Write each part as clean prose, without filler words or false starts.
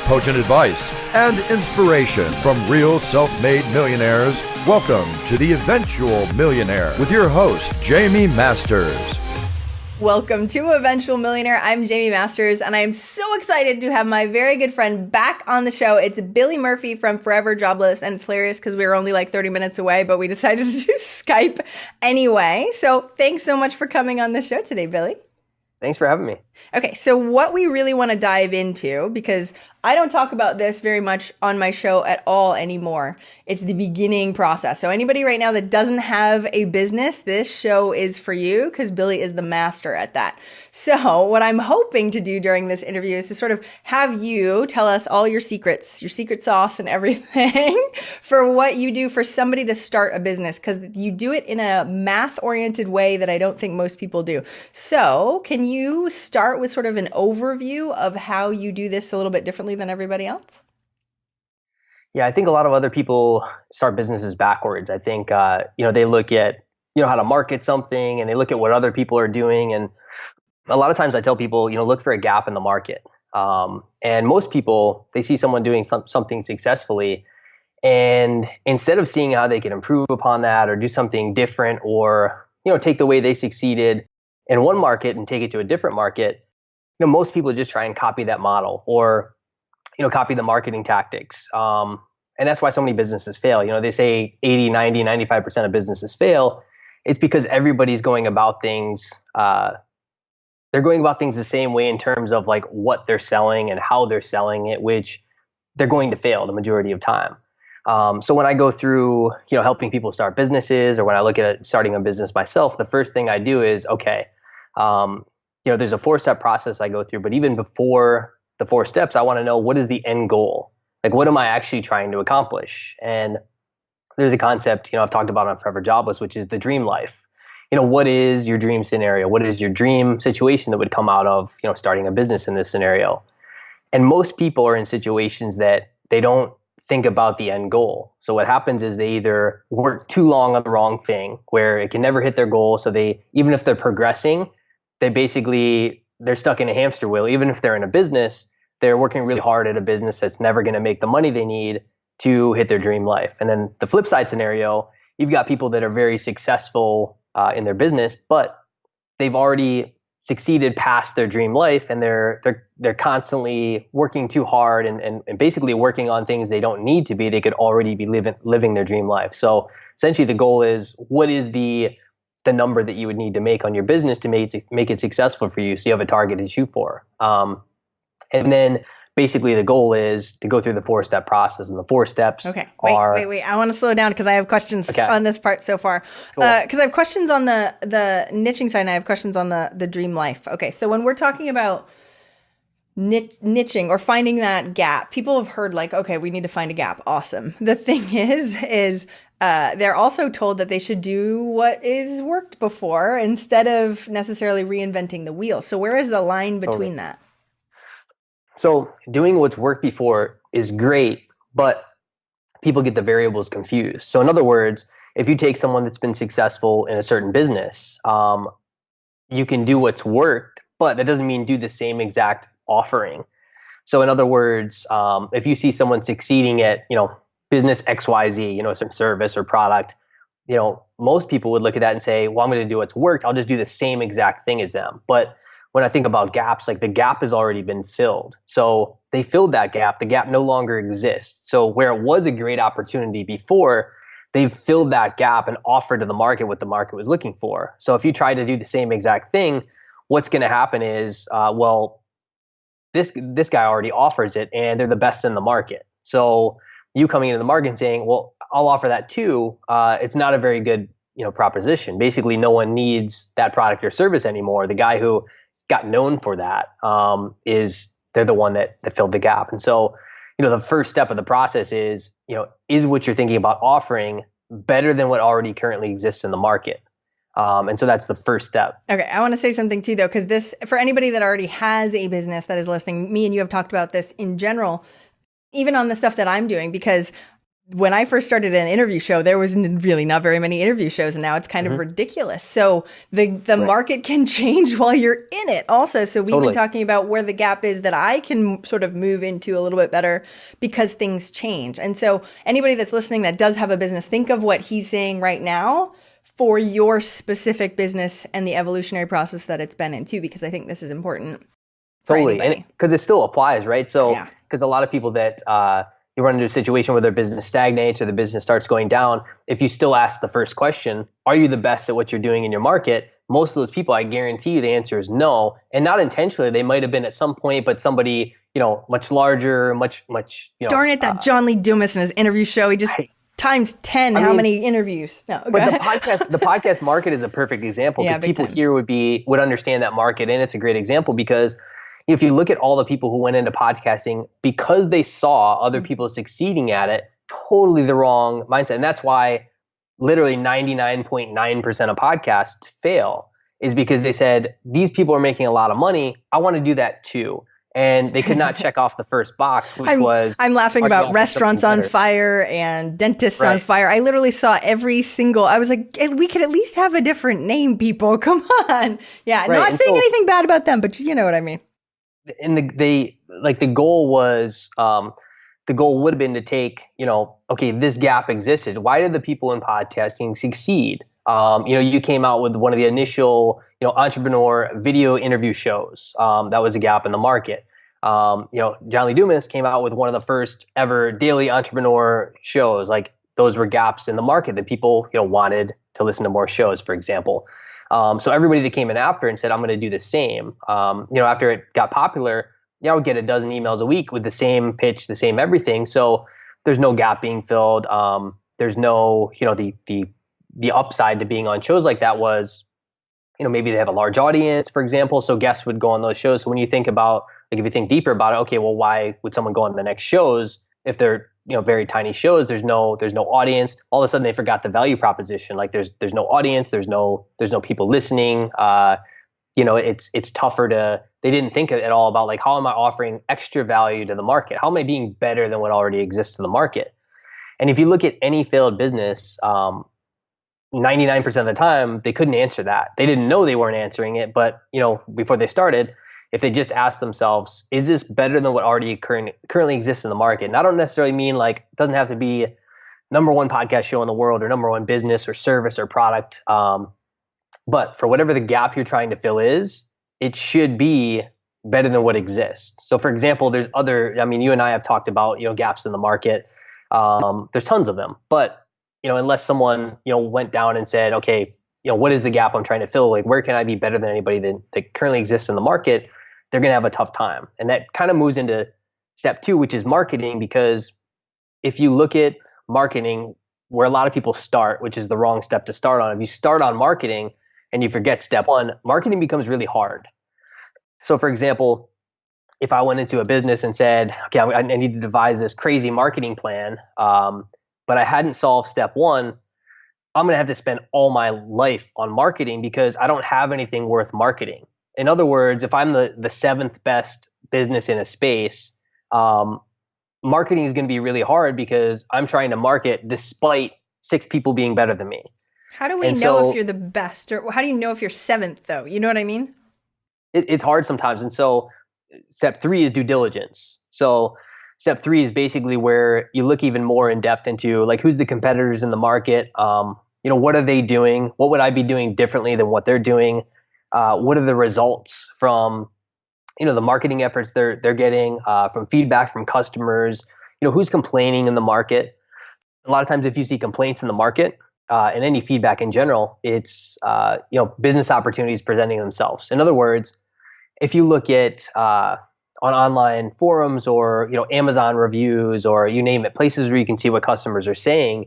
potent advice, and inspiration from real self-made millionaires. Welcome to The Eventual Millionaire with your host, Jaime Masters. Welcome to Eventual Millionaire. I'm Jaime Masters, and I'm so excited to have my very good friend back on the show. It's Billy Murphy from Forever Jobless, and it's hilarious because we were only like 30 minutes away, but we decided to do Skype anyway. So thanks so much for coming on the show today, Billy. Thanks for having me. Okay, so what we really want to dive into, because I don't talk about this very much on my show at all anymore, it's the beginning process. So anybody right now that doesn't have a business, this show is for you because Billy is the master at that. So what I'm hoping to do during this interview is to sort of have you tell us all your secrets, your secret sauce and everything for what you do for somebody to start a business, because you do it in a math-oriented way that I don't think most people do. So can you start with sort of an overview of how you do this a little bit differently than everybody else? Yeah, I think a lot of other people start businesses backwards. I think, they look at, how to market something, and they look at what other people are doing. And a lot of times I tell people, look for a gap in the market. And most people, they see someone doing something successfully, and instead of seeing how they can improve upon that or do something different, or, take the way they succeeded in one market and take it to a different market, most people just try and copy that model, or copy the marketing tactics. And that's why so many businesses fail. They say 80, 90, 95% of businesses fail. It's because everybody's going about things. They're going about things the same way in terms of like what they're selling and how they're selling it, which they're going to fail the majority of time. So when I go through, helping people start businesses, or when I look at starting a business myself, the first thing I do is, okay, there's a 4-step process I go through, but even before the 4 steps, I want to know, what is the end goal? Like, what am I actually trying to accomplish? And there's a concept, I've talked about on Forever Jobless, which is the dream life. What is your dream scenario? What is your dream situation that would come out of, starting a business in this scenario? And most people are in situations that they don't think about the end goal. So what happens is they either work too long on the wrong thing, where it can never hit their goal. So even if they're progressing, they're stuck in a hamster wheel. Even if they're in a business, they're working really hard at a business that's never going to make the money they need to hit their dream life. And then the flip side scenario, you've got people that are very successful in their business, but they've already succeeded past their dream life, and they're constantly working too hard and basically working on things they don't need to be. They could already be living their dream life. So essentially the goal is, what is the number that you would need to make on your business to make it successful for you, so you have a target to shoot for. And then basically the goal is to go through the 4-step process, and the 4 steps wait. I want to slow down because I have questions on this part so far. Cool. Because I have questions on the niching side, and I have questions on the dream life. Okay, so when we're talking about niching or finding that gap, people have heard like, okay, we need to find a gap. Awesome. The thing is they're also told that they should do what is worked before instead of necessarily reinventing the wheel. So where is the line between that? So doing what's worked before is great, but people get the variables confused. So in other words, if you take someone that's been successful in a certain business, you can do what's worked, but that doesn't mean do the same exact offering. So in other words, if you see someone succeeding at, business XYZ, a certain service or product, most people would look at that and say, well, I'm going to do what's worked. I'll just do the same exact thing as them. But when I think about gaps, like the gap has already been filled. So they filled that gap. The gap no longer exists. So where it was a great opportunity before, they've filled that gap and offered to the market what the market was looking for. So if you try to do the same exact thing, what's going to happen is, this guy already offers it, and they're the best in the market. So you coming into the market and saying, well, I'll offer that too, it's not a very good proposition. Basically, no one needs that product or service anymore. The guy who got known for that they're the one that filled the gap. And so, the first step of the process is what you're thinking about offering better than what already currently exists in the market? And so that's the first step. Okay. I want to say something too, though, because this, for anybody that already has a business that is listening, me and you have talked about this in general, even on the stuff that I'm doing, because when I first started an interview show, there was really not very many interview shows, and now it's kind of ridiculous. So the market can change while you're in it also. So we've been talking about where the gap is that I can sort of move into a little bit better because things change. And so anybody that's listening that does have a business, think of what he's saying right now for your specific business and the evolutionary process that it's been in too, because I think this is important. Totally. And because it still applies, right? So, because a lot of people that, you run into a situation where their business stagnates or the business starts going down. If you still ask the first question, are you the best at what you're doing in your market? Most of those people, I guarantee you the answer is no. And not intentionally, they might have been at some point, but somebody, much larger, much, Darn it, that John Lee Dumas in his interview show, he just times 10 many interviews. No, but the podcast market is a perfect example because people here would understand that market. And it's a great example because if you look at all the people who went into podcasting because they saw other people succeeding at it, totally the wrong mindset. And that's why literally 99.9% of podcasts fail is because they said, these people are making a lot of money. I want to do that too. And they could not check off the first box, which I'm laughing about restaurants on fire and dentists on fire. I literally saw every single, I was like, we could at least have a different name, people. Come on. Yeah. Not saying anything bad about them, but you know what I mean. And the goal was, the goal would have been to take, okay, this gap existed. Why did the people in podcasting succeed? You came out with one of the initial, entrepreneur video interview shows. That was a gap in the market. John Lee Dumas came out with one of the first ever daily entrepreneur shows. Like those were gaps in the market that people, wanted to listen to more shows, for example. So everybody that came in after and said, I'm going to do the same, after it got popular, I would get a dozen emails a week with the same pitch, the same everything. So there's no gap being filled. There's no, the upside to being on shows like that was, maybe they have a large audience, for example. So guests would go on those shows. So when you think about, if you think deeper about it, okay, well, why would someone go on the next shows if they're, very tiny shows? There's no audience. All of a sudden they forgot the value proposition. Like there's no audience. There's no people listening. It's tougher they didn't think at all about like, how am I offering extra value to the market? How am I being better than what already exists in the market? And if you look at any failed business, 99% of the time, they couldn't answer that. They didn't know they weren't answering it, but before they started, if they just asked themselves, is this better than what already currently exists in the market? And I don't necessarily mean like, it doesn't have to be number one podcast show in the world or number one business or service or product. But for whatever the gap you're trying to fill is, it should be better than what exists. So for example, there's you and I have talked about, gaps in the market. There's tons of them, but unless someone, went down and said, okay, what is the gap I'm trying to fill? Like, where can I be better than anybody that currently exists in the market? They're going to have a tough time. And that kind of moves into step 2, which is marketing, because if you look at marketing, where a lot of people start, which is the wrong step to start on, if you start on marketing and you forget step 1, marketing becomes really hard. So for example, if I went into a business and said, okay, I need to devise this crazy marketing plan, but I hadn't solved step 1, I'm going to have to spend all my life on marketing because I don't have anything worth marketing. In other words, if I'm the 7th best business in a space, marketing is going to be really hard because I'm trying to market despite 6 people being better than me. How do we know if you're the best, or how do you know if you're 7th though? You know what I mean? It's hard sometimes. And so step 3 is due diligence. So step 3 is basically where you look even more in depth into like, who's the competitors in the market? What are they doing? What would I be doing differently than what they're doing? What are the results from, the marketing efforts they're getting, from feedback from customers? Who's complaining in the market? A lot of times if you see complaints in the market, and any feedback in general, it's, business opportunities presenting themselves. In other words, if you look at, on online forums or, Amazon reviews or you name it, places where you can see what customers are saying,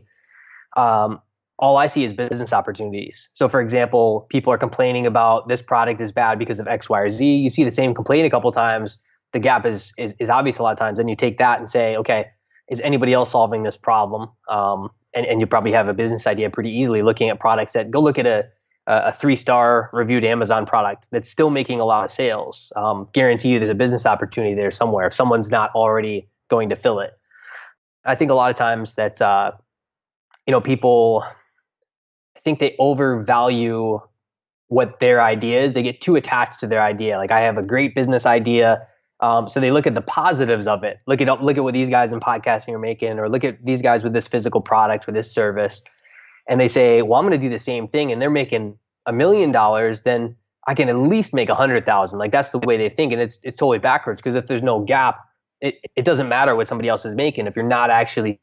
all I see is business opportunities. So for example, people are complaining about this product is bad because of X, Y, or Z. You see the same complaint a couple of times. The gap is obvious a lot of times. And you take that and say, okay, is anybody else solving this problem? And you probably have a business idea pretty easily looking at products that go look at a 3-star reviewed Amazon product that's still making a lot of sales. Guarantee you there's a business opportunity there somewhere if someone's not already going to fill it. I think a lot of times that, people, I think they overvalue what their idea is. They get too attached to their idea. Like, I have a great business idea. So they look at the positives of it. Look at what these guys in podcasting are making, or look at these guys with this physical product, with this service. And they say, well, I'm going to do the same thing, and they're making $1 million, then I can at least make 100,000. Like, that's the way they think. And it's totally backwards, because if there's no gap, it doesn't matter what somebody else is making. If you're not actually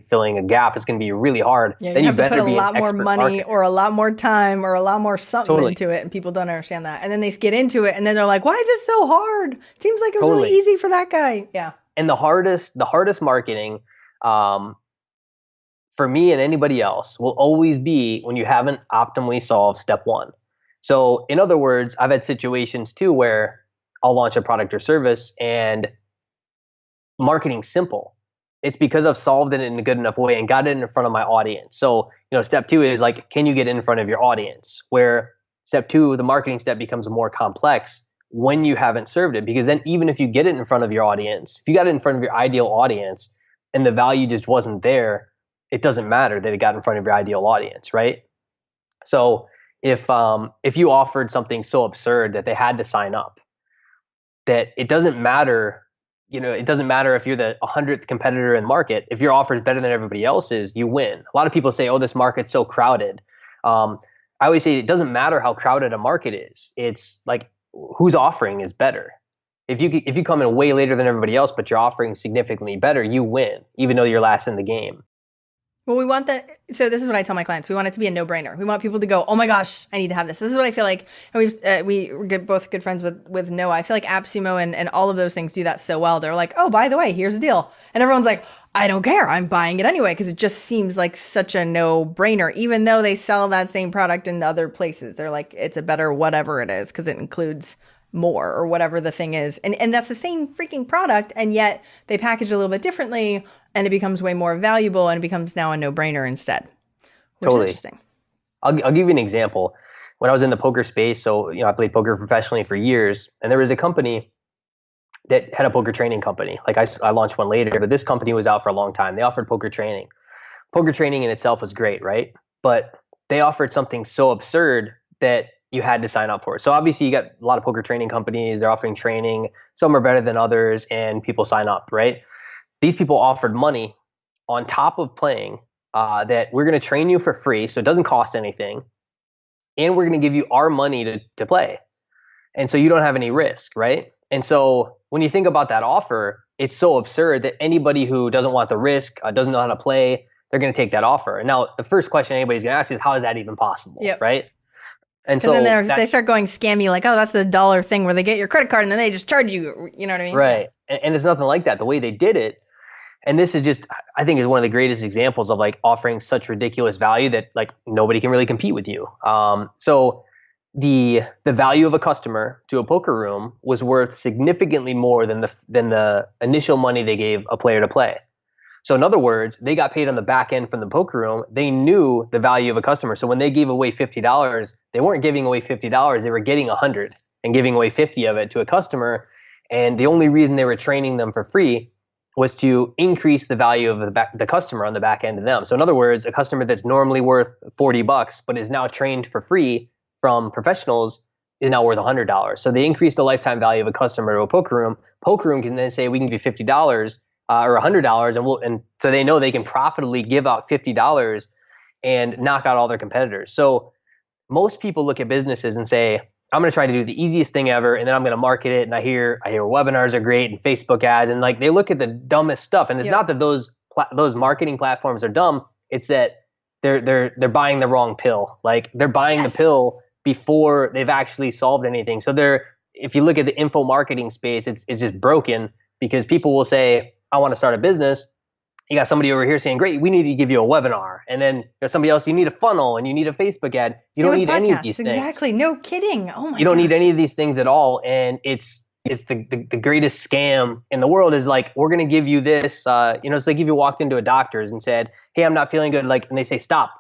filling a gap, it's going to be really hard. Yeah, then you have to put a be lot more money or a lot more time or a lot more something into it, and people don't understand that. And then they get into it, and then they're like, "Why is it so hard? It seems like it was really easy for that guy." Yeah. And the hardest marketing, for me and anybody else, will always be when you haven't optimally solved step one. So, in other words, I've had situations too where I'll launch a product or service, and marketing's simple. It's because I've solved it in a good enough way and got it in front of my audience. So, step two is like, can you get in front of your audience? Where step two, the marketing step, becomes more complex when you haven't served it. Because then, even if you get it in front of your audience, if you got it in front of your ideal audience and the value just wasn't there, it doesn't matter that it got in front of your ideal audience, right? So if you offered something so absurd that they had to sign up, that it doesn't matter, it doesn't matter if you're the 100th competitor in the market. If your offer is better than everybody else's, you win. A lot of people say, oh, this market's so crowded. I always say it doesn't matter how crowded a market is. It's like, whose offering is better. If you come in way later than everybody else, but your offering is significantly better, you win, even though you're last in the game. Well, we want that. So this is what I tell my clients. We want it to be a no-brainer. We want people to go, oh my gosh, I need to have this. This is what I feel like. And we're both good friends with Noah. I feel like AppSumo and all of those things do that so well. They're like, oh, by the way, here's the deal. And everyone's like, I don't care. I'm buying it anyway, because it just seems like such a no-brainer, even though they sell that same product in other places. They're like, it's a better whatever it is, because it includes more or whatever the thing is. And that's the same freaking product. And yet they package it a little bit differently, and it becomes way more valuable, and it becomes now a no-brainer instead. Which totally. is interesting. I'll give you an example. When I was in the poker space, so I played poker professionally for years, and there was a company that had a poker training company. Like, I launched one later, but this company was out for a long time. They offered poker training. Poker training in itself was great, right? But they offered something so absurd that you had to sign up for it. So obviously you got a lot of poker training companies. They're offering training. Some are better than others, and people sign up, right? These people offered money on top of playing, that we're going to train you for free, so it doesn't cost anything, and we're going to give you our money to play. And so you don't have any risk, right? And so when you think about that offer, it's so absurd that anybody who doesn't want the risk, doesn't know how to play, they're going to take that offer. And now the first question anybody's going to ask is, how is that even possible, right? And so then they start going scammy, like, oh, that's the dollar thing where they get your credit card and then they just charge you. You know what I mean? Right. And it's nothing like that. The way they did it, and this is just, I think, is one of the greatest examples of like offering such ridiculous value that like nobody can really compete with you. So the value of a customer to a poker room was worth significantly more than the initial money they gave a player to play. So in other words, they got paid on the back end from the poker room. They knew the value of a customer. So when they gave away $50, they weren't giving away $50. They were getting 100 and giving away 50 of it to a customer. And the only reason they were training them for free was to increase the value of the customer on the back end of them. So in other words, a customer that's normally worth $40 but is now trained for free from professionals is now worth $100. So they increased the lifetime value of a customer to a poker room. Poker room can then say, we can give you $50 or $100, and so they know they can profitably give out $50 and knock out all their competitors. So most people look at businesses and say, I'm going to try to do the easiest thing ever, and then I'm going to market it. And I hear webinars are great and Facebook ads, and like they look at the dumbest stuff. And it's not that those marketing platforms are dumb. It's that they're buying the wrong pill. Like they're buying the pill before they've actually solved anything. So if you look at the info marketing space, it's just broken, because people will say, I want to start a business. You got somebody over here saying, great, we need to give you a webinar. And then there's somebody else, you need a funnel and you need a Facebook ad. You don't need any of these things. Exactly. No kidding. Oh my You don't need any of these things at all. And it's the greatest scam in the world is like, we're going to give you this. It's like if you walked into a doctor's and said, hey, I'm not feeling good. And they say, stop,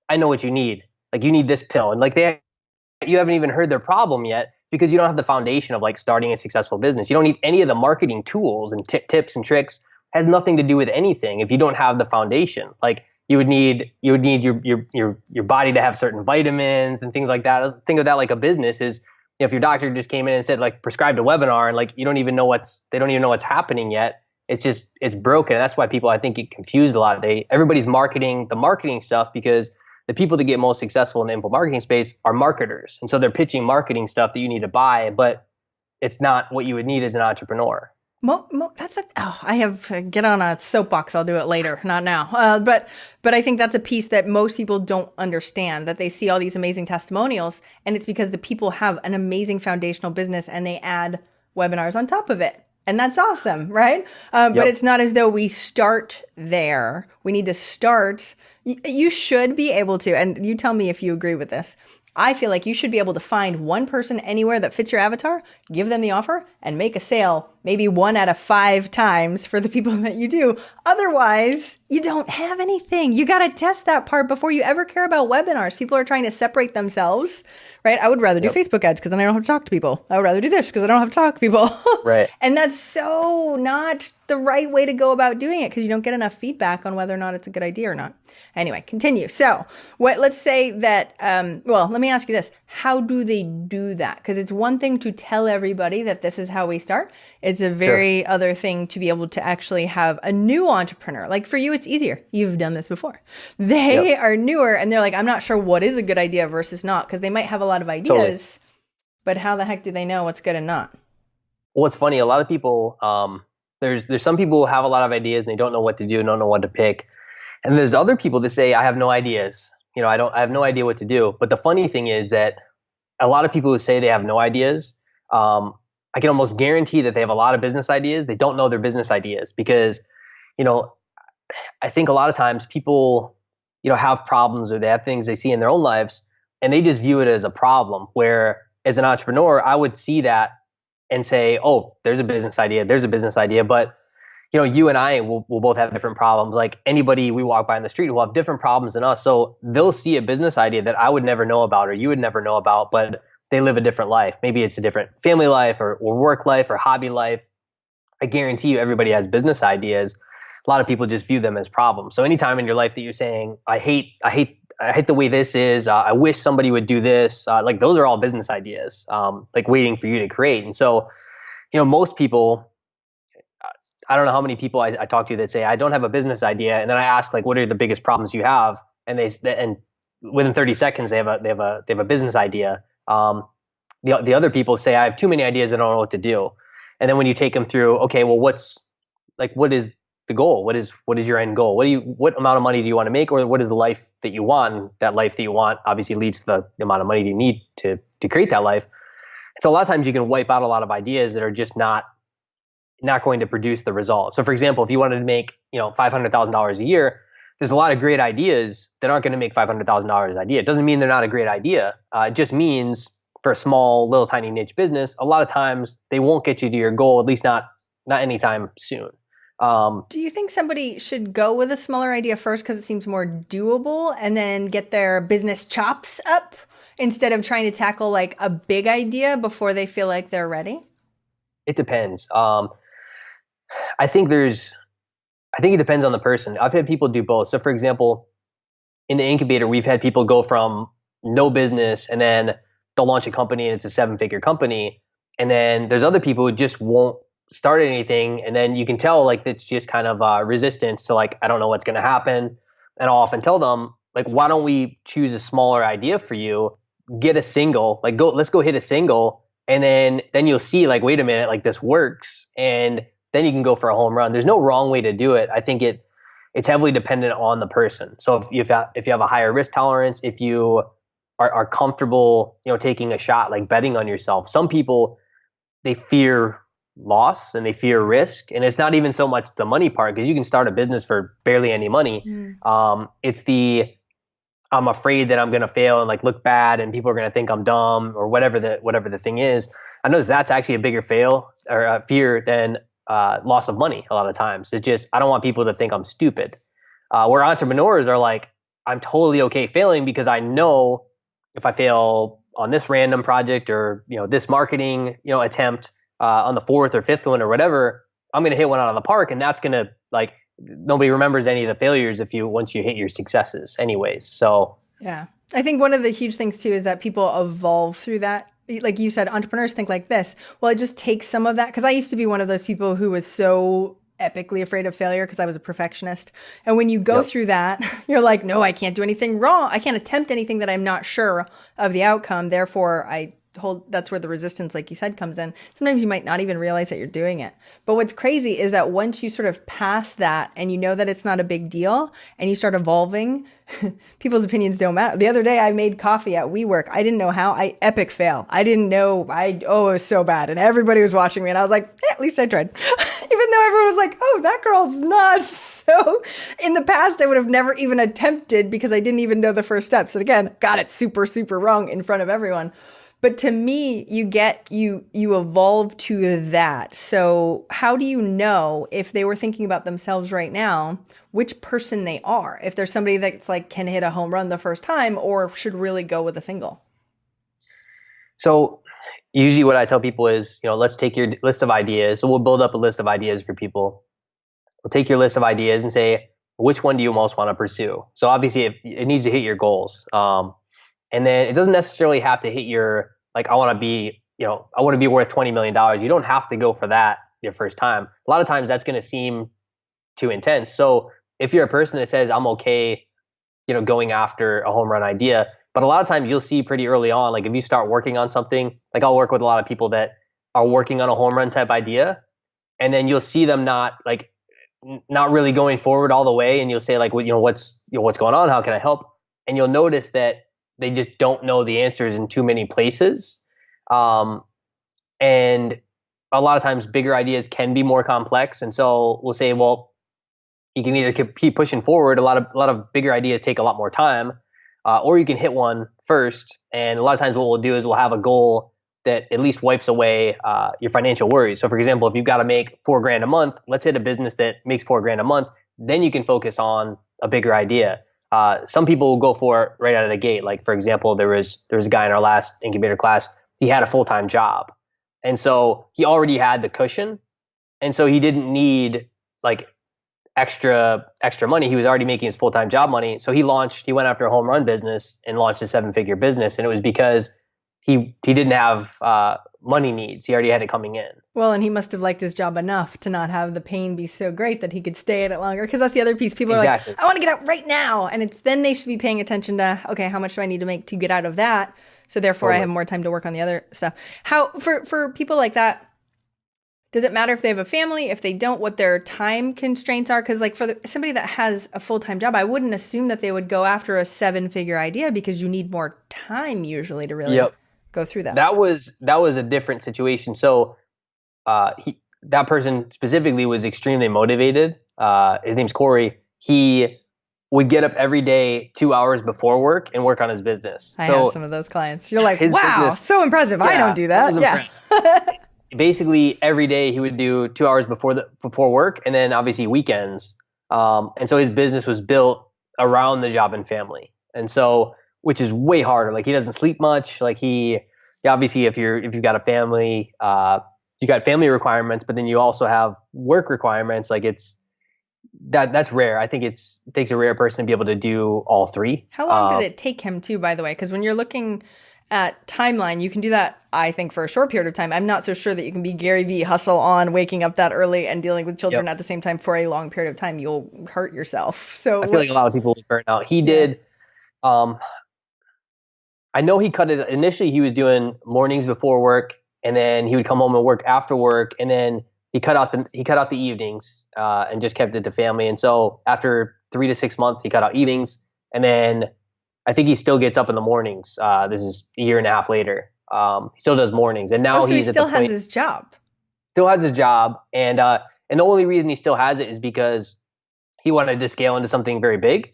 I know what you need. Like you need this pill. And like you haven't even heard their problem yet, because you don't have the foundation of like starting a successful business. You don't need any of the marketing tools and tips and tricks. has nothing to do with anything if you don't have the foundation. Like you would need your body to have certain vitamins and things like that. Think of that like a business is, if your doctor just came in and said like prescribed a webinar and like they don't even know what's happening yet. It's broken. That's why people, I think, get confused a lot. Everybody's marketing the marketing stuff because the people that get most successful in the info marketing space are marketers. And so they're pitching marketing stuff that you need to buy, but it's not what you would need as an entrepreneur. I have get on a soapbox. I'll do it later, not now. But I think that's a piece that most people don't understand, that they see all these amazing testimonials, and it's because the people have an amazing foundational business and they add webinars on top of it. And that's awesome, right? But it's not as though we start there. We need to start. You should be able to, and you tell me if you agree with this. I feel like you should be able to find one person anywhere that fits your avatar, give them the offer, and make a sale maybe 1 out of 5 times for the people that you do. Otherwise, you don't have anything. You got to test that part before you ever care about webinars. People are trying to separate themselves, right? I would rather do Facebook ads because then I don't have to talk to people. I would rather do this because I don't have to talk to people. Right. And that's so not the right way to go about doing it because you don't get enough feedback on whether or not it's a good idea or not. Anyway, continue. So let's say that, let me ask you this. How do they do that? Because it's one thing to tell everybody that this is how we start. It's a very other thing to be able to actually have a new entrepreneur. Like for you, it's easier. You've done this before. They are newer and they're like, I'm not sure what is a good idea versus not, because they might have a lot of ideas, but how the heck do they know what's good and not? Well, it's funny. A lot of people, there's some people who have a lot of ideas and they don't know what to do, don't know what to pick. And there's other people that say, I have no ideas. I have no idea what to do. But the funny thing is that a lot of people who say they have no ideas, I can almost guarantee that they have a lot of business ideas. They don't know their business ideas because, I think a lot of times people, have problems or they have things they see in their own lives and they just view it as a problem, where as an entrepreneur, I would see that and say, oh, there's a business idea. But you and I will both have different problems. Like anybody we walk by in the street will have different problems than us. So they'll see a business idea that I would never know about or you would never know about, but they live a different life. Maybe it's a different family life or work life or hobby life. I guarantee you everybody has business ideas. A lot of people just view them as problems. So anytime in your life that you're saying, I hate the way this is, I wish somebody would do this, like those are all business ideas, like waiting for you to create. And so, most people, I don't know how many people I talk to that say, I don't have a business idea. And then I ask, like, what are the biggest problems you have? And and within 30 seconds, they have a business idea. The other people say, I have too many ideas. I don't know what to do. And then when you take them through, okay, well, what is the goal? What is your end goal? What amount of money do you want to make? Or what is the life that you want? And that life that you want obviously leads to the amount of money you need to create that life. So a lot of times you can wipe out a lot of ideas that are just not going to produce the result. So for example, if you wanted to make, $500,000 a year, there's a lot of great ideas that aren't going to make $500,000 an idea. It doesn't mean they're not a great idea. It just means for a small, little, tiny niche business, a lot of times they won't get you to your goal, at least not anytime soon. Do you think somebody should go with a smaller idea first because it seems more doable and then get their business chops up instead of trying to tackle like a big idea before they feel like they're ready? It depends. I think it depends on the person. I've had people do both. So for example, in the incubator, we've had people go from no business and then they'll launch a company and it's a 7-figure company. And then there's other people who just won't start anything. And then you can tell like it's just kind of resistance to like, I don't know what's going to happen. And I'll often tell them like, why don't we choose a smaller idea for you, get a single, like let's go hit a single. And then you'll see like, wait a minute, like this works. And then you can go for a home run. There's no wrong way to do it. I think it's heavily dependent on the person. So if you have a higher risk tolerance, if you are comfortable, taking a shot, like betting on yourself. Some people, they fear loss and they fear risk. And it's not even so much the money part, because you can start a business for barely any money. It's I'm afraid that I'm going to fail and like look bad and people are going to think I'm dumb or whatever the thing is. I know that's actually a bigger fear than loss of money. A lot of times it's just, I don't want people to think I'm stupid. Where entrepreneurs are like, I'm totally okay failing because I know if I fail on this random project or, this marketing, attempt on the 4th or 5th one or whatever, I'm going to hit one out of the park, and that's going to like nobody remembers any of the failures once you hit your successes anyways. So yeah, I think one of the huge things too is that people evolve through that. Like you said, entrepreneurs think like this. Well, it just takes some of that, because I used to be one of those people who was so epically afraid of failure because I was a perfectionist. And when you go through that, you're like, no, I can't do anything wrong. I can't attempt anything that I'm not sure of the outcome. Therefore, that's where the resistance, like you said, comes in. Sometimes you might not even realize that you're doing it. But what's crazy is that once you sort of pass that and you know that it's not a big deal and you start evolving, people's opinions don't matter. The other day I made coffee at WeWork. I didn't know how. Epic fail. I didn't know. It was so bad. And everybody was watching me and I was like, at least I tried. Even though everyone was like, oh, that girl's nuts. So in the past, I would have never even attempted because I didn't even know the first steps. And again, got it super, super wrong in front of everyone. But to me, you evolve to that. So how do you know if they were thinking about themselves right now, which person they are? If there's somebody that's like can hit a home run the first time or should really go with a single? So usually what I tell people is, let's take your list of ideas. So we'll build up a list of ideas for people. We'll take your list of ideas and say, which one do you most want to pursue? So obviously it needs to hit your goals. And then it doesn't necessarily have to hit I want to be worth $20 million. You don't have to go for that your first time. A lot of times that's going to seem too intense. So if you're a person that says, I'm okay, going after a home run idea, but a lot of times you'll see pretty early on, like if you start working on something, like I'll work with a lot of people that are working on a home run type idea, and then you'll see them not really going forward all the way. And you'll say like, what's going on? How can I help? And you'll notice that they just don't know the answers in too many places. And a lot of times bigger ideas can be more complex. And so we'll say, well, you can either keep pushing forward. A lot of bigger ideas take a lot more time, or you can hit one first. And a lot of times what we'll do is we'll have a goal that at least wipes away your financial worries. So for example, if you've got to make $4,000 a month, let's hit a business that makes $4,000 a month, then you can focus on a bigger idea. Some people will go for it right out of the gate. Like for example, there was a guy in our last incubator class. He had a full-time job, and so he already had the cushion, and so he didn't need like extra money. He was already making his full-time job money. So he went after a home run business and launched a 7-figure business, and it was because he didn't have money needs. He already had it coming in. Well, and he must have liked his job enough to not have the pain be so great that he could stay at it longer. Because that's the other piece. People are like, I want to get out right now. And then they should be paying attention to, okay, how much do I need to make to get out of that? So therefore I have more time to work on the other stuff. How, for people like that, does it matter if they have a family, if they don't, what their time constraints are? Because like for somebody that has a full-time job, I wouldn't assume that they would go after a 7-figure idea because you need more time usually to really go through that. That was a different situation. So that person specifically was extremely motivated. His name's Corey. He would get up every day 2 hours before work and work on his business. I have some of those clients. You're like, wow, so impressive. Yeah, I don't do that. Yeah. Basically every day he would do 2 hours before work, and then obviously weekends. And so his business was built around the job and family. And so, which is way harder. Like he doesn't sleep much. Like obviously if you've got a family, you got family requirements, but then you also have work requirements. Like that's rare. I think it takes a rare person to be able to do all three. How long did it take him to, by the way? Because when you're looking at timeline, you can do that, I think, for a short period of time. I'm not so sure that you can be Gary Vee, hustle on, waking up that early and dealing with children at the same time for a long period of time. You'll hurt yourself. So I feel like a lot of people burn out. He did. I know he cut it. Initially, he was doing mornings before work, and then he would come home and work after work, and then he cut out the evenings and just kept it to family. And so after 3 to 6 months, he cut out evenings, and then I think he still gets up in the mornings. This is a year and a half later. He still does mornings, and now he still has his job. Still has his job, and the only reason he still has it is because he wanted to scale into something very big.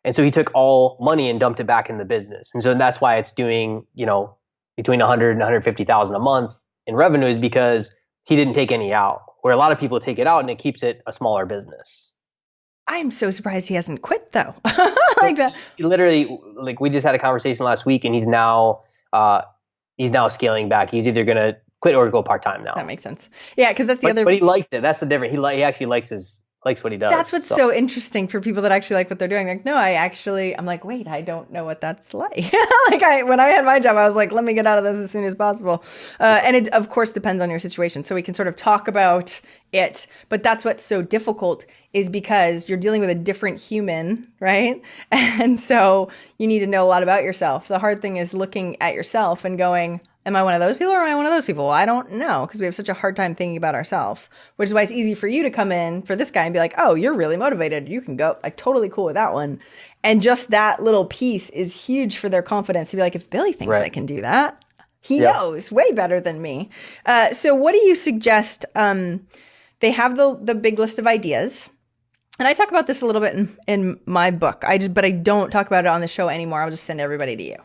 And so he took all money and dumped it back in the business. And so that's why it's doing, between 100 and 150,000 a month in revenue, is because he didn't take any out, where a lot of people take it out and it keeps it a smaller business. I'm so surprised he hasn't quit though. Like that. He literally, like we just had a conversation last week, and he's now scaling back. He's either going to quit or go part-time now. That makes sense. Yeah, because that's the other. But he likes it. That's the difference. He actually likes what he does. That's what's so interesting for people that actually like what they're doing. Like, no, I'm like, wait, I don't know what that's like. When I had my job, I was like, let me get out of this as soon as possible. And it, of course, depends on your situation. So we can sort of talk about it. But that's what's so difficult is because you're dealing with a different human, right? And so you need to know a lot about yourself. The hard thing is looking at yourself and going, am I one of those people or am I one of those people? Well, I don't know, because we have such a hard time thinking about ourselves, which is why it's easy for you to come in for this guy and be like, oh, you're really motivated. You can go. Like, totally cool with that one. And just that little piece is huge for their confidence to be like, if Billy thinks I can do that, he knows way better than me. So what do you suggest? They have the big list of ideas. And I talk about this a little bit in my book. But I don't talk about it on the show anymore. I'll just send everybody to you.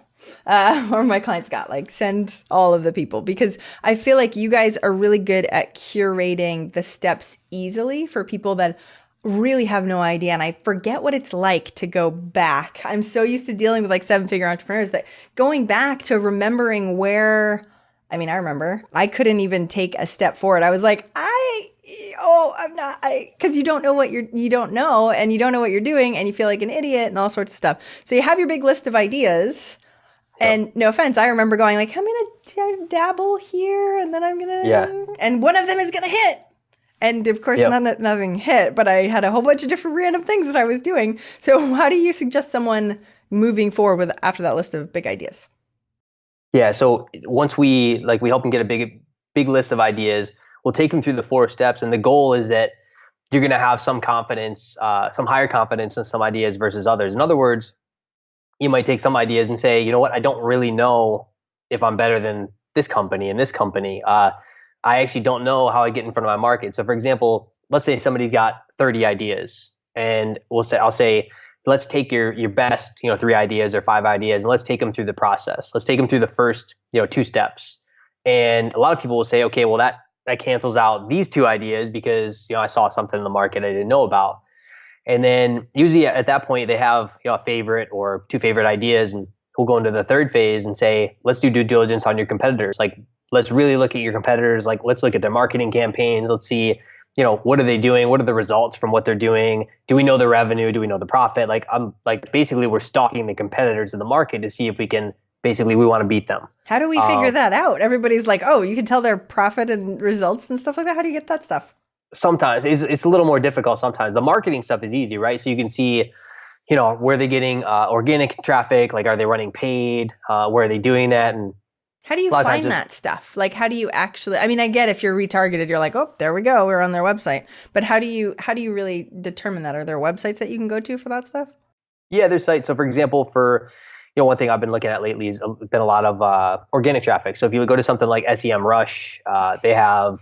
Or my client Scott, like send all of the people, because I feel like you guys are really good at curating the steps easily for people that really have no idea. And I forget what it's like to go back. I'm so used to dealing with like 7-figure entrepreneurs that going back to remembering I remember I couldn't even take a step forward. I was like, because you don't know what you don't know, and you don't know what you're doing, and you feel like an idiot and all sorts of stuff. So you have your big list of ideas. And no offense, I remember going like, I'm going to dabble here, and then I'm going to, and one of them is going to hit. And of course, nothing hit, but I had a whole bunch of different random things that I was doing. So how do you suggest someone moving forward after that list of big ideas? Yeah. So once we help them get a big list of ideas, we'll take them through the 4 steps. And the goal is that you're going to have some confidence, some higher confidence in some ideas versus others. In other words, you might take some ideas and say, you know what, I don't really know if I'm better than this company and this company. I actually don't know how I get in front of my market. So for example, let's say somebody's got 30 ideas, and I'll say, let's take your best, 3 ideas or 5 ideas, and let's take them through the process. Let's take them through the first, 2 steps. And a lot of people will say, okay, well that cancels out these 2 ideas because, I saw something in the market I didn't know about. And then usually at that point they have a favorite or 2 favorite ideas, and we'll go into the 3rd phase and say, let's do due diligence on your competitors. Like, let's really look at your competitors. Like, let's look at their marketing campaigns. Let's see, what are they doing? What are the results from what they're doing? Do we know the revenue? Do we know the profit? Basically we're stalking the competitors in the market to see if we want to beat them. How do we figure that out? Everybody's like, oh, you can tell their profit and results and stuff like that. How do you get that stuff? Sometimes it's a little more difficult. Sometimes the marketing stuff is easy, right? So you can see, where they're getting organic traffic. Like, are they running paid? Where are they doing that? And how do you find that stuff? Like, how do you actually? I mean, I get if you're retargeted, you're like, oh, there we go, we're on their website. But how do you really determine that? Are there websites that you can go to for that stuff? Yeah, there's sites. So, for example, one thing I've been looking at lately has been a lot of organic traffic. So if you go to something like SEMrush, they have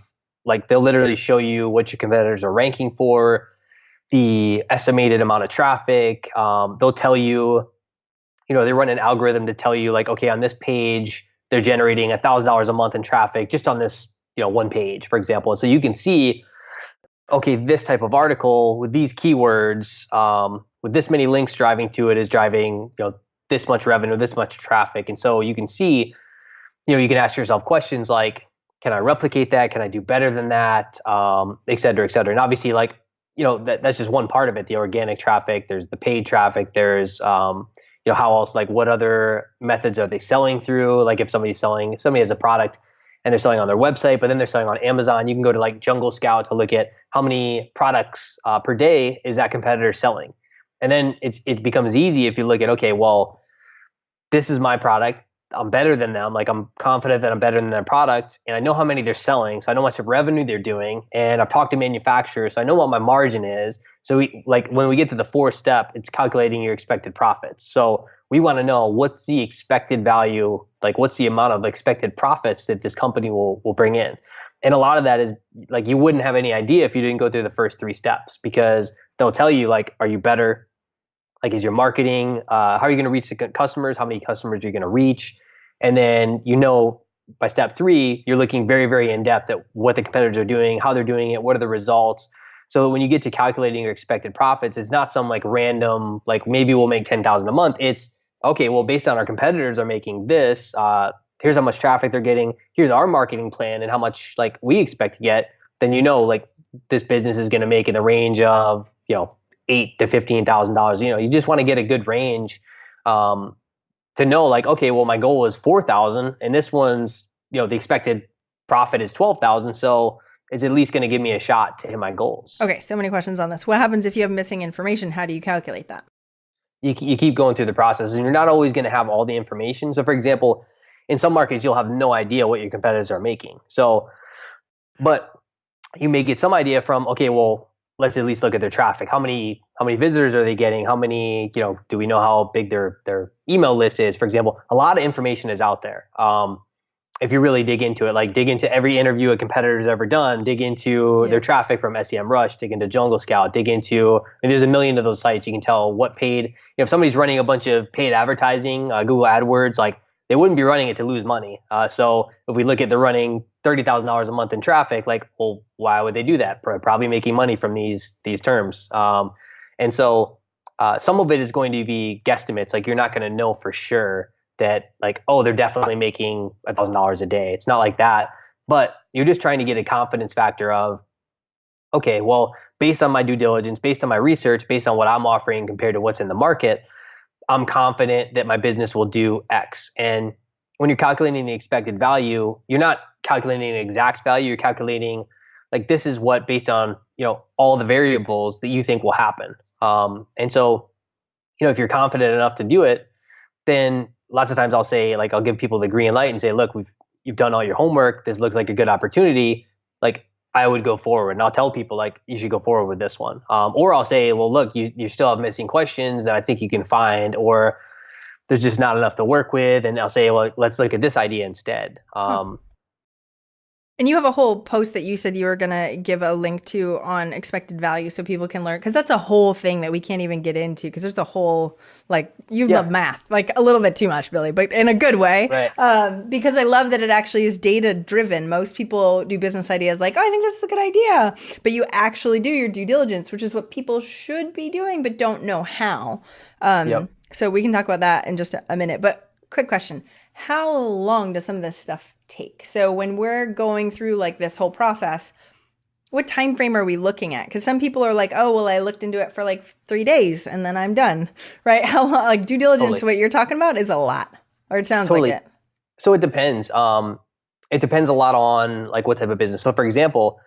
they'll literally show you what your competitors are ranking for, the estimated amount of traffic. They'll tell you, they run an algorithm to tell you like, okay, on this page, they're generating $1,000 a month in traffic just on this, one page, for example. And so you can see, okay, this type of article with these keywords, with this many links driving to it is driving, this much revenue, this much traffic. And so you can see, you can ask yourself questions like, can I replicate that? Can I do better than that? Et cetera, et cetera. And obviously that's just one part of it, the organic traffic. There's the paid traffic. There's, how else, what other methods are they selling through? Like if somebody has a product and they're selling on their website, but then they're selling on Amazon, you can go to Jungle Scout to look at how many products per day is that competitor selling. And then it becomes easy if you look at, okay, well, this is my product. I'm better than them. I'm confident that I'm better than their product, and I know how many they're selling, so I know how much revenue they're doing, and I've talked to manufacturers, so I know what my margin is. So when we get to the 4th step, it's calculating your expected profits. So we want to know what's the expected value, what's the amount of expected profits that this company will bring in. And a lot of that is you wouldn't have any idea if you didn't go through the first 3 steps, because they'll tell you are you better? Is your marketing, how are you going to reach the customers? How many customers are you going to reach? And then, by step 3, you're looking very, very in depth at what the competitors are doing, how they're doing it, what are the results. So when you get to calculating your expected profits, it's not some random, maybe we'll make $10,000 a month. It's okay, well, based on our competitors are making this, here's how much traffic they're getting, here's our marketing plan and how much like we expect to get, then like this business is going to make in the range of $8,000 to $15,000. You just want to get a good range to know like, okay, well, my goal is 4,000 and this one's, the expected profit is 12,000. So it's at least going to give me a shot to hit my goals. Okay. So many questions on this. What happens if you have missing information? How do you calculate that? You keep going through the process and you're not always going to have all the information. So for example, in some markets, you'll have no idea what your competitors are making. So, but you may get some idea from, okay, well, let's at least look at their traffic. How many visitors are they getting? How many, do we know how big their email list is? For example, a lot of information is out there. If you really dig into it, like dig into every interview a competitor's ever done, dig into their traffic from SEMrush, dig into Jungle Scout, dig into, and there's a million of those sites. You can tell what paid, if somebody's running a bunch of paid advertising, Google AdWords, like they wouldn't be running it to lose money. So if we look at they're running $30,000 a month in traffic, like, well, why would they do that? Probably making money from these terms. And so some of it is going to be guesstimates. Like you're not going to know for sure that like, oh, they're definitely making $1,000 a day. It's not like that, but you're just trying to get a confidence factor of, okay, well, based on my due diligence, based on my research, based on what I'm offering compared to what's in the market, I'm confident that my business will do X. And when you're calculating the expected value, you're not calculating the exact value. You're calculating like this is what based on all the variables that you think will happen. And so if you're confident enough to do it, then lots of times I'll say like I'll give people the green light and say, look, you've done all your homework. This looks like a good opportunity. Like I would go forward, and I'll tell people like you should go forward with this one. Or I'll say, well, look, you still have missing questions that I think you can find, or there's just not enough to work with. And I'll say, well, let's look at this idea instead. And you have a whole post that you said you were going to give a link to on expected value so people can learn, because that's a whole thing that we can't even get into because there's a whole, like, you love math, like a little bit too much, Billy, but in a good way. Right. Because I love that it actually is data driven. Most people do business ideas like, oh, I think this is a good idea, but you actually do your due diligence, which is what people should be doing, but don't know how. So we can talk about that in just a minute, but quick question. How long does some of this stuff take? So when we're going through like this whole process, what time frame are we looking at? Because some people are like, oh, well, I looked into it for like 3 days and then I'm done, right? How long, like due diligence, what you're talking about is a lot, or it sounds like it. So it depends. It depends a lot on like what type of business. So for example,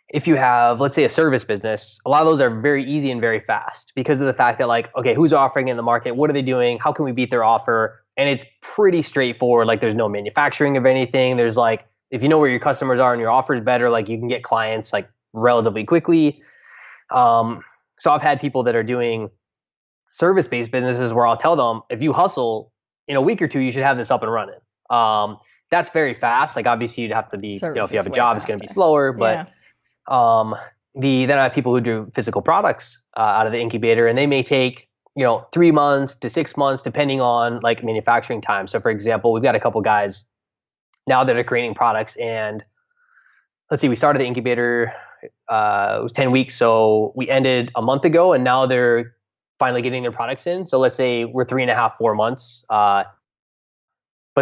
if you have, let's say, a service business, a lot of those are very easy and very fast because of the fact that like, okay, who's offering in the market? What are they doing? How can we beat their offer? And it's pretty straightforward. Like there's no manufacturing of anything. There's like, if you know where your customers are and your offer is better, like you can get clients like relatively quickly. So I've had people that are doing service-based businesses where I'll tell them, if you hustle in a week or two, you should have this up and running. That's very fast. Like obviously you'd have to be, if you have a job, it's going to be slower, but then I have people who do physical products out of the incubator, and they may take 3 months to 6 months, depending on like manufacturing time. So for example, we've got a couple guys now that are creating products, and let's see, we started the incubator, it was 10 weeks. So we ended a month ago, and now they're finally getting their products in. So let's say we're 3.5, 4 months, but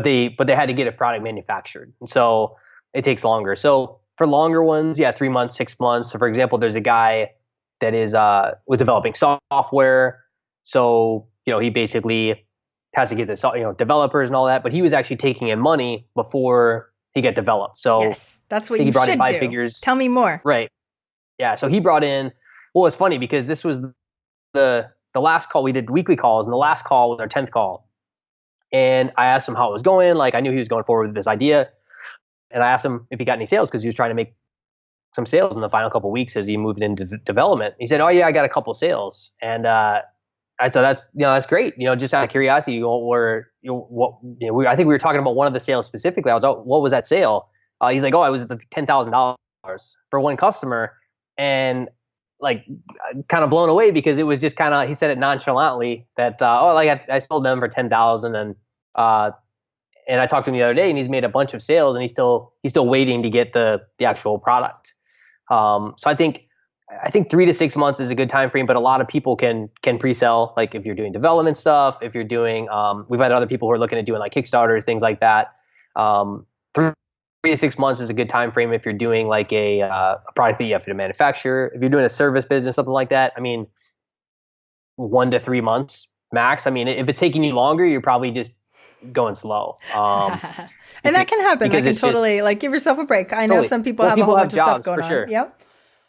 they had to get a product manufactured. And so it takes longer. So for longer ones, 3 months, 6 months. So for example, there's a guy that was developing software. So, he basically has to get this, developers and all that, but he was actually taking in money before he got developed. So yes, that's what you he brought should in 5 do. figures. Tell me more. Right. Yeah. So he brought in, well, it's funny because this was the last call. We did weekly calls, and the last call was our 10th call. And I asked him how it was going. Like I knew he was going forward with this idea. And I asked him if he got any sales, because he was trying to make some sales in the final couple of weeks as he moved into development. He said, oh yeah, I got a couple sales. And, I said, that's great. Just out of curiosity, I think we were talking about one of the sales specifically. I was like, what was that sale? He's like, oh, it was $10,000 for one customer. And like kind of blown away because it was just kind of, he said it nonchalantly that, I sold them for 10,000. And I talked to him the other day, and he's made a bunch of sales, and he's still waiting to get the actual product. So I think 3 to 6 months is a good time frame, but a lot of people can pre-sell. Like if you're doing development stuff, if you're doing, we've had other people who are looking at doing like Kickstarters, things like that. Three, 3 to 6 months is a good time frame if you're doing like a product that you have to manufacture. If you're doing a service business, something like that, I mean, 1 to 3 months max. I mean, if it's taking you longer, you're probably just going slow. And that can happen. That Because can it's just totally like give yourself a break. I know totally. some people Well, have a people whole have bunch of stuff jobs going for on. sure. Yep.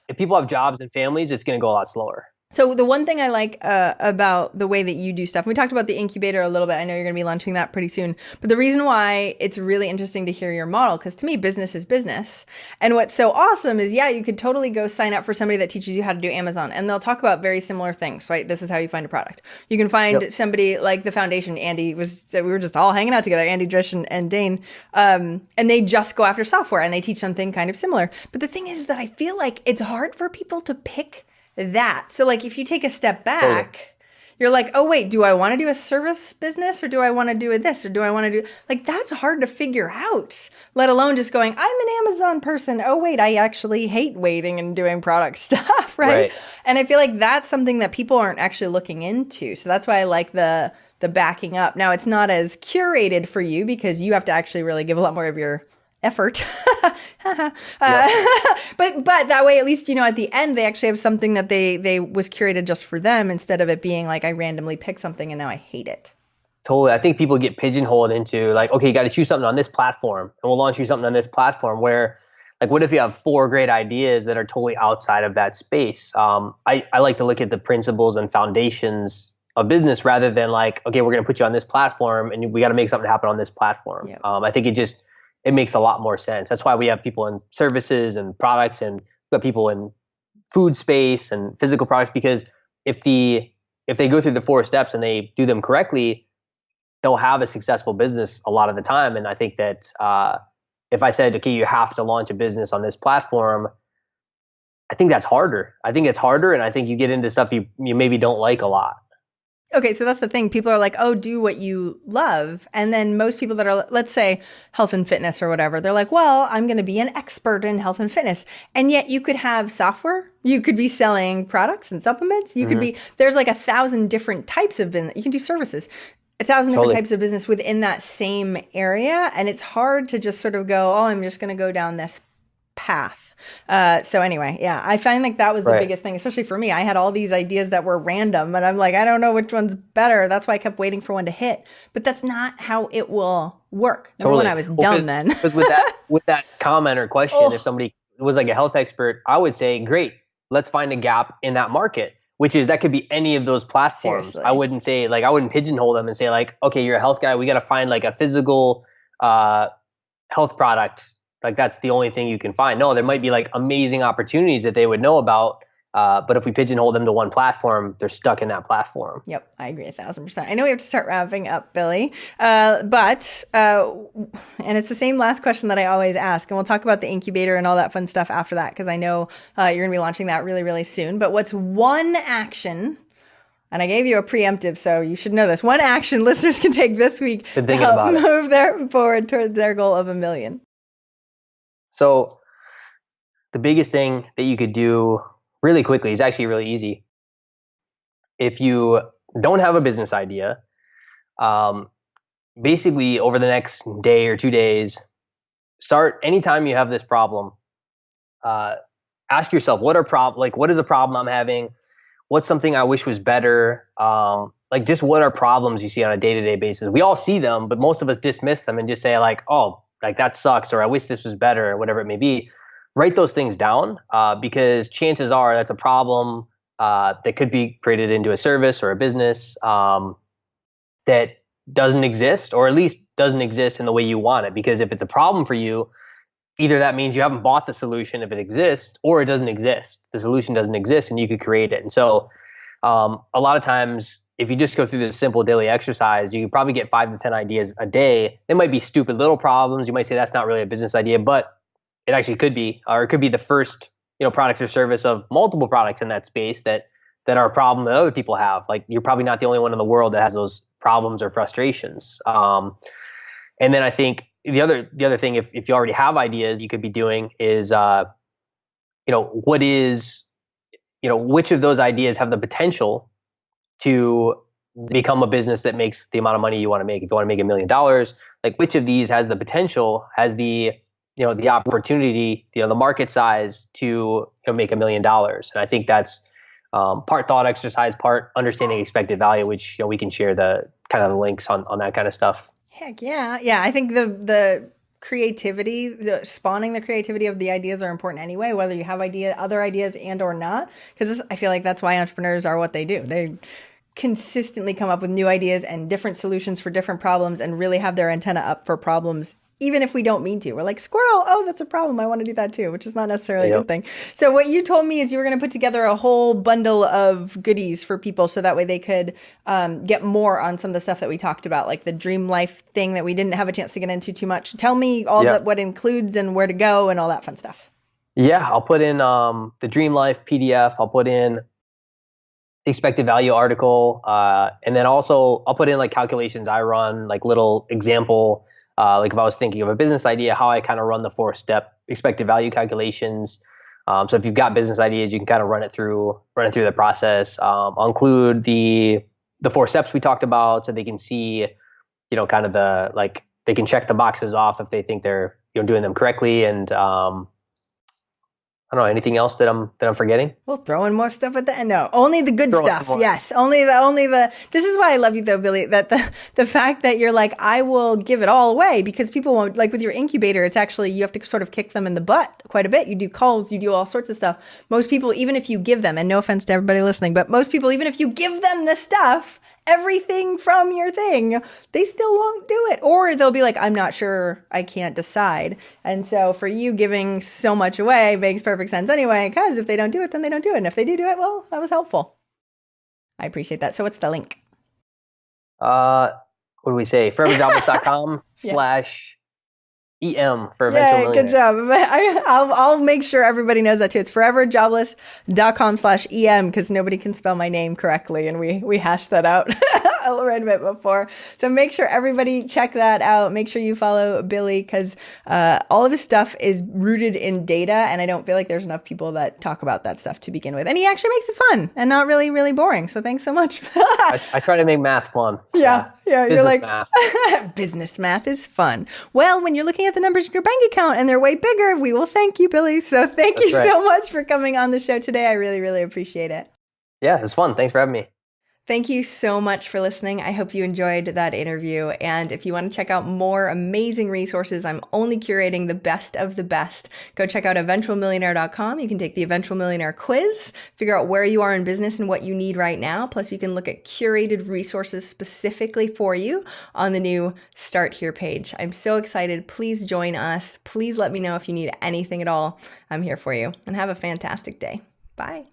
If people have jobs and families, it's going to go a lot slower. So the one thing I like about the way that you do stuff, we talked about the incubator a little bit. I know you're going to be launching that pretty soon. But the reason why it's really interesting to hear your model, because to me, business is business. And what's so awesome is, yeah, you could totally go sign up for somebody that teaches you how to do Amazon, and they'll talk about very similar things, right? This is how you find a product. You can find somebody like the foundation. We were just all hanging out together, Andy, Drish, and Dane. And they just go after software and they teach something kind of similar. But the thing is that I feel like it's hard for people to pick that. So like if you take a step back, you're like, oh wait, do I want to do a service business or do I want to do this or do I want to do like that's hard to figure out, let alone just going, I'm an Amazon person. Oh wait, I actually hate waiting and doing product stuff, right? And I feel like that's something that people aren't actually looking into. So that's why I like the backing up. Now it's not as curated for you because you have to actually really give a lot more of your effort. But that way, at least, you know, at the end, they actually have something that they was curated just for them instead of it being like, I randomly pick something and now I hate it. Totally. I think people get pigeonholed into like, okay, you got to choose something on this platform and we'll launch you something on this platform where like, what if you have 4 great ideas that are totally outside of that space? I like to look at the principles and foundations of business rather than like, okay, we're going to put you on this platform and we got to make something happen on this platform. Yep. I think it makes a lot more sense. That's why we have people in services and products and we've got people in food space and physical products, because if they go through the 4 steps and they do them correctly, they'll have a successful business a lot of the time. And I think that if I said, okay, you have to launch a business on this platform, I think that's harder. I think it's harder. And I think you get into stuff you maybe don't like a lot. Okay, so that's the thing. People are like, oh, do what you love. And then most people that are, let's say, health and fitness or whatever, they're like, well, I'm going to be an expert in health and fitness. And yet you could have software. You could be selling products and supplements. You could be, there's like 1,000 different types of business. You can do services. 1,000 different types of business within that same area. And it's hard to just sort of go, oh, I'm just going to go down this path. So anyway, yeah, I find like that was the biggest thing, especially for me. I had all these ideas that were random and I'm like, I don't know which one's better. That's why I kept waiting for one to hit. But that's not how it will work. Totally. When I was dumb then. Because with that comment or question, if somebody was like a health expert, I would say, great, let's find a gap in that market, which is that could be any of those platforms. Seriously. I wouldn't say like, I wouldn't pigeonhole them and say like, okay, you're a health guy. We got to find like a physical health product. Like that's the only thing you can find. No, there might be like amazing opportunities that they would know about. But if we pigeonhole them to one platform, they're stuck in that platform. Yep, I agree 1,000%. I know we have to start wrapping up, Billy. And it's the same last question that I always ask. And we'll talk about the incubator and all that fun stuff after that, because I know you're going to be launching that really, really soon. But what's one action, and I gave you a preemptive, so you should know this, one action listeners can take this week to help move forward towards their goal of 1 million? So the biggest thing that you could do really quickly is actually really easy. If you don't have a business idea, basically over the next day or 2 days, start anytime you have this problem, ask yourself, what is a problem I'm having? What's something I wish was better? Like just what are problems you see on a day-to-day basis? We all see them, but most of us dismiss them and just say like, oh, like that sucks, or I wish this was better, or whatever it may be. Write those things down because chances are that's a problem that could be created into a service or a business that doesn't exist, or at least doesn't exist in the way you want it. Because if it's a problem for you, either that means you haven't bought the solution if it exists, or it doesn't exist. The solution doesn't exist and you could create it. And so a lot of times, if you just go through this simple daily exercise, you can probably get 5 to 10 ideas a day. They might be stupid little problems. You might say that's not really a business idea, but it actually could be, or it could be the first, product or service of multiple products in that space that are a problem that other people have. Like you're probably not the only one in the world that has those problems or frustrations. And then I think the other thing, if you already have ideas, you could be doing is, which of those ideas have the potential to become a business that makes the amount of money you want to make. If you want to make $1 million, like which of these has the potential, has the the opportunity, the market size to make $1 million? And I think that's part thought exercise, part understanding expected value, which we can share the kind of the links on that kind of stuff. Heck yeah. Yeah. I think the creativity, spawning the creativity of the ideas are important anyway, whether you have other ideas and or not. Because I feel like that's why entrepreneurs are what they do. They consistently come up with new ideas and different solutions for different problems and really have their antenna up for problems, even if we don't mean to. We're like, squirrel, oh, that's a problem. I want to do that too, which is not necessarily a good thing. So what you told me is you were going to put together a whole bundle of goodies for people so that way they could get more on some of the stuff that we talked about, like the dream life thing that we didn't have a chance to get into too much. Tell me all that, what it includes and where to go and all that fun stuff. Yeah, I'll put in the dream life PDF. I'll put in expected value article. And then also I'll put in like calculations I run, like little example, like if I was thinking of a business idea, how I kind of run the 4-step expected value calculations. So if you've got business ideas, you can kind of run it through the process. I'll include the 4 steps we talked about so they can see, kind of they can check the boxes off if they think they're doing them correctly. And I don't know, anything else that I'm forgetting? We'll throw in more stuff at the end. No, only the good stuff. Yes, only the. This is why I love you though, Billy. That the fact that you're like, I will give it all away, because people won't, like with your incubator. It's actually, you have to sort of kick them in the butt quite a bit. You do calls, you do all sorts of stuff. Most people, even if you give them, and no offense to everybody listening, but most people, even if you give them the stuff, everything from your thing, they still won't do it. Or they'll be like, I'm not sure, I can't decide. And so for you, giving so much away makes perfect sense anyway, because if they don't do it, then they don't do it. And if they do it, well, that was helpful. I appreciate that. So what's the link? What do we say? foreverjobless.com /EM for eventual millionaire. Good job. I'll make sure everybody knows that too. It's foreverjobless.com /EM, because nobody can spell my name correctly. And we hashed that out right a bit before. So make sure everybody check that out. Make sure you follow Billy, because all of his stuff is rooted in data. And I don't feel like there's enough people that talk about that stuff to begin with. And he actually makes it fun and not really, really boring. So thanks so much. I try to make math fun. Yeah. You're like, math. Business math is fun. Well, when you're looking at the numbers in your bank account and they're way bigger, we will thank you, Billy. So thank you so much for coming on the show today. I really, really appreciate it. Yeah, it was fun. Thanks for having me. Thank you so much for listening. I hope you enjoyed that interview. And if you want to check out more amazing resources, I'm only curating the best of the best. Go check out eventualmillionaire.com. You can take the Eventual Millionaire quiz, figure out where you are in business and what you need right now. Plus, you can look at curated resources specifically for you on the new Start Here page. I'm so excited. Please join us. Please let me know if you need anything at all. I'm here for you. And have a fantastic day. Bye.